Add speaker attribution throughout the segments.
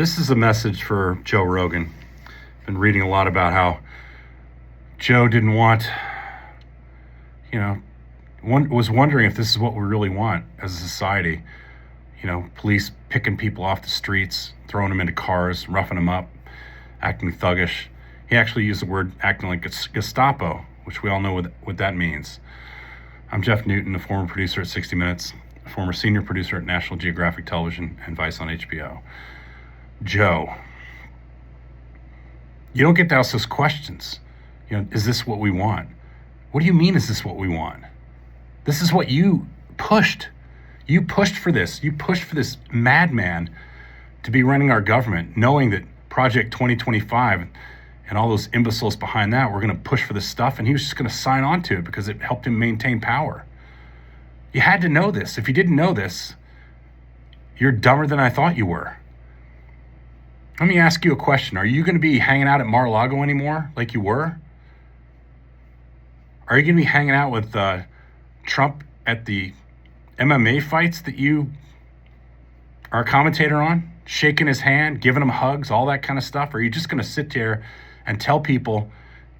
Speaker 1: This is a message for Joe Rogan. Been reading a lot about how Joe didn't want, was wondering if this is what we really want as a society. Police picking people off the streets, throwing them into cars, roughing them up, acting thuggish. He actually used the word acting like Gestapo, which we all know what that means. I'm Jeff Newton, a former producer at 60 Minutes, a former senior producer at National Geographic Television and Vice on HBO. Joe, you don't get to ask those questions. Is this what we want? What do you mean, is this what we want? This is what you pushed. You pushed for this. You pushed for this madman to be running our government, knowing that Project 2025 and all those imbeciles behind that were going to push for this stuff, and he was just going to sign on to it because it helped him maintain power. You had to know this. If you didn't know this, you're dumber than I thought you were. Let me ask you a question. Are you going to be hanging out at Mar-a-Lago anymore like you were? Are you going to be hanging out with Trump at the MMA fights that you are a commentator on? Shaking his hand, giving him hugs, all that kind of stuff? Or are you just going to sit there and tell people,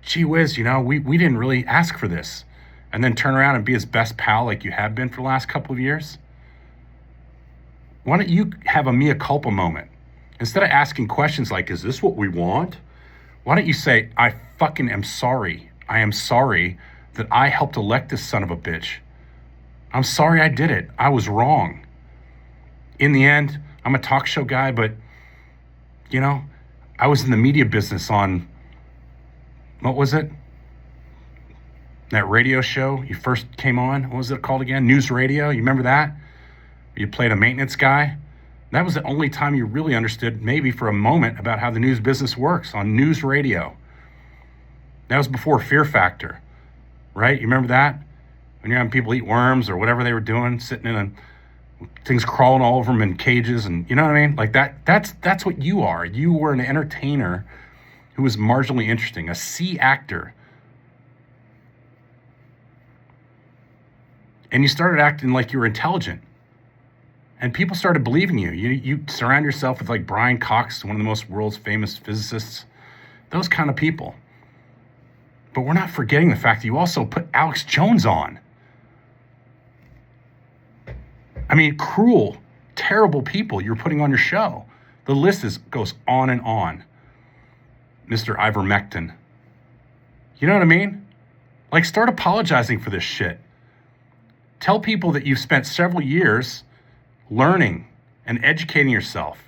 Speaker 1: gee whiz, we didn't really ask for this, and then turn around and be his best pal like you have been for the last couple of years? Why don't you have a mea culpa moment? Instead of asking questions like, is this what we want? Why don't you say, I fucking am sorry. I am sorry that I helped elect this son of a bitch. I'm sorry I did it. I was wrong. In the end, I'm a talk show guy, but, I was in the media business on, what was it? That radio show you first came on. What was it called again? News Radio. You remember that? You played a maintenance guy. That was the only time you really understood, maybe for a moment, about how the news business works, on News Radio. That was before Fear Factor, right? You remember that? When you're having people eat worms or whatever they were doing, sitting in things crawling all over them in cages, and you know what I mean? Like that's what you are. You were an entertainer who was marginally interesting, a C actor. And you started acting like you were intelligent. And people started believing you. You surround yourself with like Brian Cox, one of the most world's famous physicists, those kind of people. But we're not forgetting the fact that you also put Alex Jones on. I mean, cruel, terrible people you're putting on your show. The list goes on and on. Mr. Ivermectin. You know what I mean? Like, start apologizing for this shit. Tell people that you've spent several years learning and educating yourself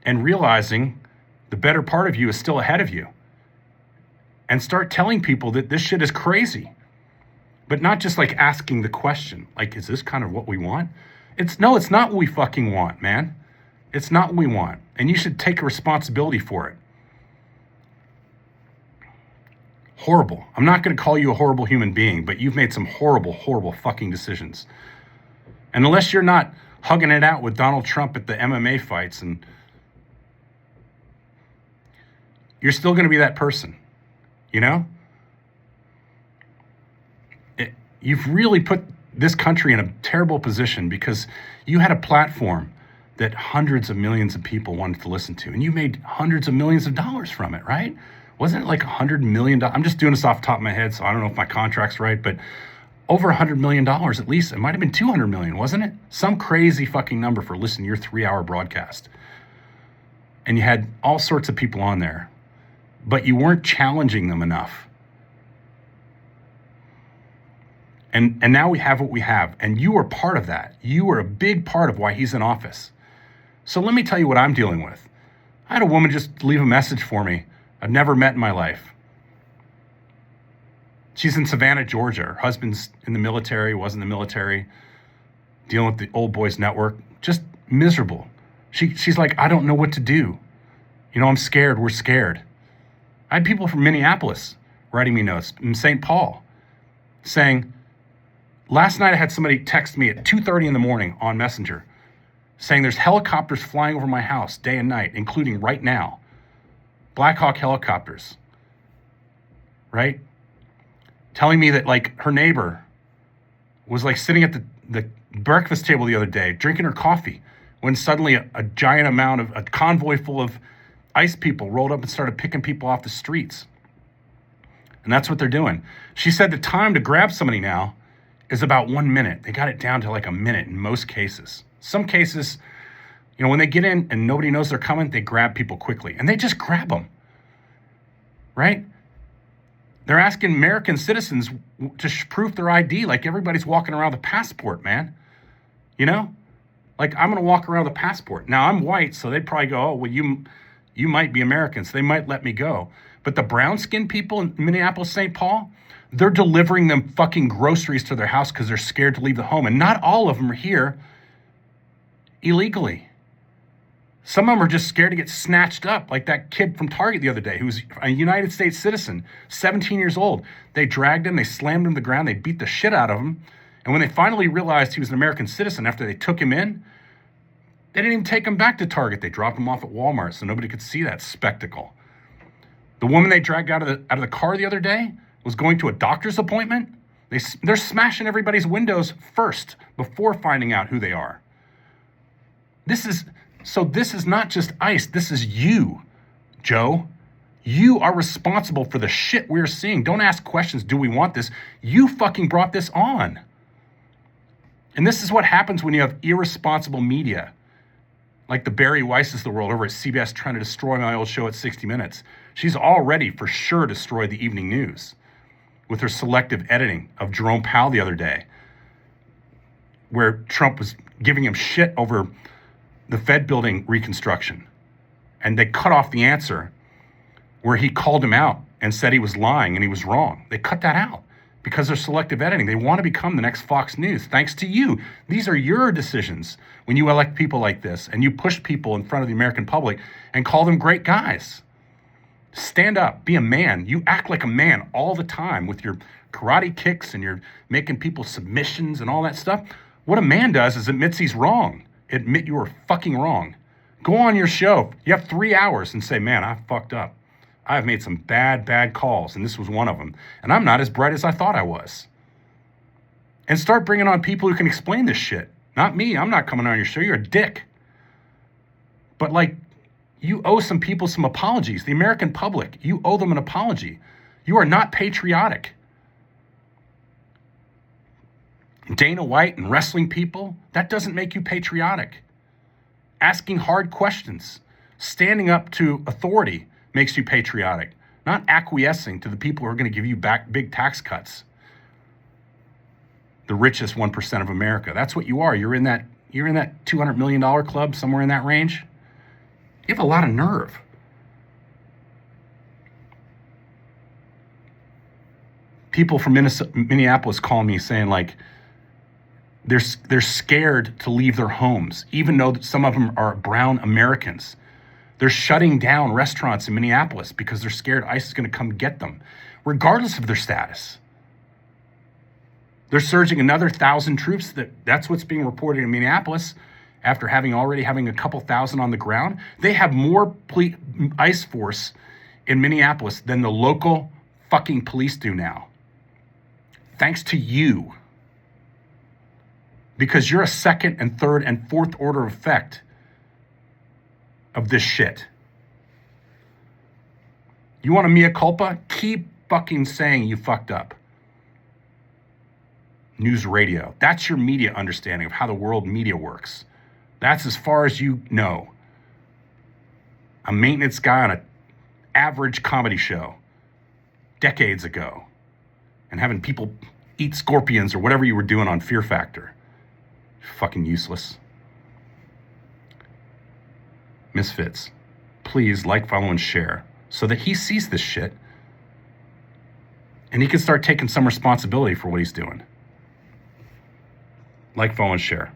Speaker 1: and realizing the better part of you is still ahead of you. And start telling people that this shit is crazy. But not just like asking the question, like, is this kind of what we want? It's not what we fucking want, man. It's not what we want. And you should take a responsibility for it. Horrible. I'm not going to call you a horrible human being, but you've made some horrible, horrible fucking decisions. And unless you're not hugging it out with Donald Trump at the MMA fights, and you're still going to be that person, You've really put this country in a terrible position because you had a platform that hundreds of millions of people wanted to listen to, and you made hundreds of millions of dollars from it, right? Wasn't it like $100 million? I'm just doing this off the top of my head, so I don't know if my contract's right, but over $100 million at least. It might have been 200 million, wasn't it? Some crazy fucking number for listening to your 3-hour broadcast. And you had all sorts of people on there, but you weren't challenging them enough. And now we have what we have, and you are part of that. You are a big part of why he's in office. So let me tell you what I'm dealing with. I had a woman just leave a message for me I've never met in my life. She's in Savannah, Georgia. Her husband's in the military, was in the military, dealing with the old boys network, just miserable. She's like, I don't know what to do. I'm scared. We're scared. I had people from Minneapolis writing me notes, in St. Paul, saying, last night I had somebody text me at 2:30 in the morning on Messenger saying there's helicopters flying over my house day and night, including right now. Black Hawk helicopters, right? Telling me that like her neighbor was like sitting at the breakfast table the other day, drinking her coffee when suddenly a giant amount of a convoy full of ICE people rolled up and started picking people off the streets. And that's what they're doing. She said the time to grab somebody now is about 1 minute. They got it down to like a minute in most cases. Some cases, when they get in and nobody knows they're coming, they grab people quickly. And they just grab them, right? They're asking American citizens to prove their ID like everybody's walking around with a passport, man. Like, I'm going to walk around with a passport. Now, I'm white, so they'd probably go, oh, well, you might be American, so they might let me go. But the brown-skinned people in Minneapolis, St. Paul, they're delivering them fucking groceries to their house because they're scared to leave the home. And not all of them are here illegally. Some of them are just scared to get snatched up, like that kid from Target the other day who's a United States citizen, 17 years old. They dragged him, they slammed him to the ground, they beat the shit out of him. And when they finally realized he was an American citizen after they took him in, they didn't even take him back to Target. They dropped him off at Walmart so nobody could see that spectacle. The woman they dragged out of the car the other day was going to a doctor's appointment. They're smashing everybody's windows first before finding out who they are. This is not just ICE. This is you, Joe. You are responsible for the shit we're seeing. Don't ask questions. Do we want this? You fucking brought this on. And this is what happens when you have irresponsible media, like the Barry Weisses of the world over at CBS trying to destroy my old show at 60 Minutes. She's already for sure destroyed the evening news with her selective editing of Jerome Powell the other day, where Trump was giving him shit over the Fed building reconstruction. And they cut off the answer where he called him out and said he was lying and he was wrong. They cut that out because they're selective editing. They want to become the next Fox News, thanks to you. These are your decisions when you elect people like this and you push people in front of the American public and call them great guys. Stand up, be a man. You act like a man all the time with your karate kicks and you're making people submissions and all that stuff. What a man does is admits he's wrong. Admit you are fucking wrong. Go on your show. You have 3 hours and say, man, I fucked up. I've made some bad calls, and this was one of them. And I'm not as bright as I thought I was. And start bringing on people who can explain this shit. Not me. I'm not coming on your show. You're a dick. But you owe some people some apologies. The American public, you owe them an apology. You are not patriotic. Dana White and wrestling people, that doesn't make you patriotic. Asking hard questions, standing up to authority makes you patriotic, not acquiescing to the people who are going to give you back big tax cuts. The richest 1% of America. That's what you are. You're in that $200 million club, somewhere in that range. You have a lot of nerve. People from Minneapolis call me saying they're scared to leave their homes, even though some of them are brown Americans. They're shutting down restaurants in Minneapolis because they're scared ICE is going to come get them, regardless of their status. They're surging another 1,000 troops. That's what's being reported in Minneapolis after already having a couple thousand on the ground. They have more ICE force in Minneapolis than the local fucking police do now. Thanks to you. Because you're a second and third and fourth order effect of this shit. You want a mea culpa? Keep fucking saying you fucked up. News radio. That's your media understanding of how the world media works. That's as far as you know. A maintenance guy on an average comedy show decades ago and having people eat scorpions or whatever you were doing on Fear Factor. Fucking useless. Misfits. Please like, follow, and share so that he sees this shit and he can start taking some responsibility for what he's doing. Like, follow, and share.